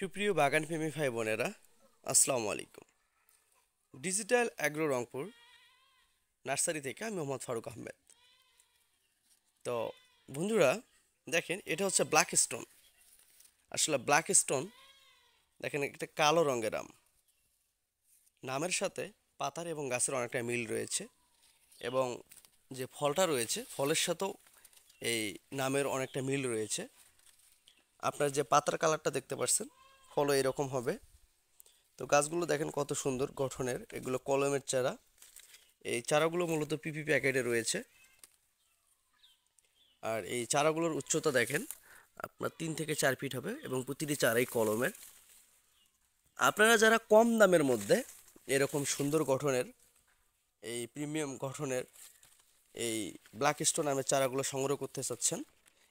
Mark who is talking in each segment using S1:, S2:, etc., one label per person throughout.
S1: সুপ্রিয় বাগানপ্রেমী ভাই বোনেরা, আসসালামু আলাইকুম। ডিজিটাল অ্যাগ্রো রংপুর নার্সারি থেকে আমি মোহাম্মদ ফারুক আহমেদ। তো বন্ধুরা, দেখেন এটা হচ্ছে ব্ল্যাক স্টোন। আসলে ব্ল্যাক স্টোন দেখেন একটা কালো রঙের আম। নামের সাথে পাতার এবং গাছের অনেকটা মিল রয়েছে, এবং যে ফলটা রয়েছে ফলের সাথেও এই নামের অনেকটা মিল রয়েছে। আপনার যে পাতার কালারটা দেখতে পাচ্ছেন, ফলও এরকম হবে। তো গাছগুলো দেখেন কত সুন্দর গঠনের, এগুলো কলমের চারা। এই চারাগুলো মূলত পিপি প্যাকেটে রয়েছে। আর এই চারাগুলোর উচ্চতা দেখেন আপনার 3 থেকে 4 ফিট হবে, এবং প্রতিটি চারাই কলমের। আপনারা যারা কম দামের মধ্যে এরকম সুন্দর গঠনের, এই প্রিমিয়াম গঠনের এই ব্ল্যাক স্টোন নামের চারাগুলো সংগ্রহ করতে চাচ্ছেন,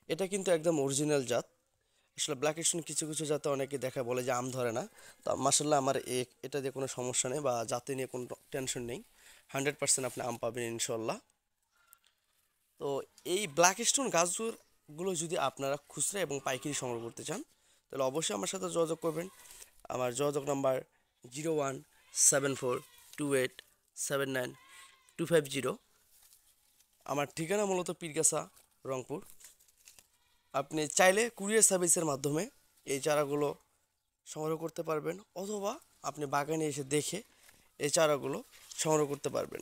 S1: এটা কিন্তু একদম অরিজিনাল জাত। আসলে ব্ল্যাক স্টোন কিছু কিছু জাতে অনেকে দেখা বলে যে আম ধরে না। তো মাসাল্লাহ আমার এটা দিয়ে কোনো সমস্যা নেই, বা জাতে নিয়ে কোনো টেনশন নেই। 100% আপনি আম পাবেন ইনশাল্লাহ। তো এই ব্ল্যাক স্টোন গাছগুলো যদি আপনারা খুচরা এবং পাইকারি সংগ্রহ করতে চান, তাহলে অবশ্যই আমার সাথে যোগাযোগ করবেন। আমার যোগাযোগ নাম্বার 01742879 250। আমার ঠিকানা মূলত পীরগাছা, রংপুর। আপনি চাইলে কুরিয়ার সার্ভিসের মাধ্যমে এই চারাগুলো সংগ্রহ করতে পারবেন, অথবা আপনি বাগানে এসে দেখে এই চারাগুলো সংগ্রহ করতে পারবেন।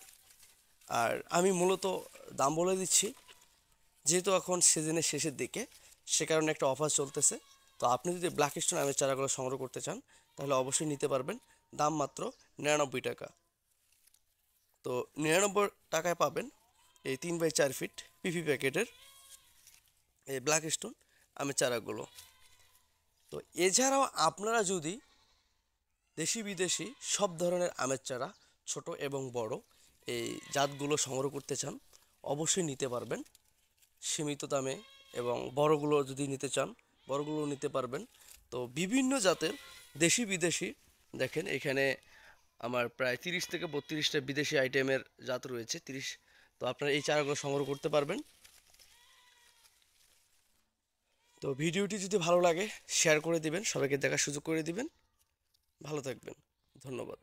S1: আর আমি মূলত দাম বলে দিচ্ছি, যেহেতু এখন সিজনের শেষের দিকে, সে কারণে একটা অফার চলতেছে। তো আপনি যদি ব্ল্যাক স্টোন আমের চারাগুলো সংগ্রহ করতে চান, তাহলে অবশ্যই নিতে পারবেন। দাম মাত্র 99 টাকা। তো 99 টাকায় পাবেন এই 3x4 ফিট পিপি প্যাকেটের এই ব্ল্যাক স্টোন আমের চারাগুলো। তো এছাড়াও আপনারা যদি দেশি বিদেশি সব ধরনের আমের চারা, ছোট এবং বড়, এই জাতগুলো সংগ্রহ করতে চান, অবশ্যই নিতে পারবেন সীমিত দামে। এবং বড়গুলো যদি নিতে চান, বড়গুলো নিতে পারবেন। তো বিভিন্ন জাতের দেশি বিদেশি দেখেন এখানে আমার প্রায় 30 থেকে 32টা বিদেশি আইটেমের জাত রয়েছে। তো আপনারা এই চারাগুলো সংগ্রহ করতে পারবেন। তো ভিডিওটি যদি ভালো লাগে শেয়ার করে দিবেন, সবাইকে দেখার সুযোগ করে দিবেন। ভালো থাকবেন, ধন্যবাদ।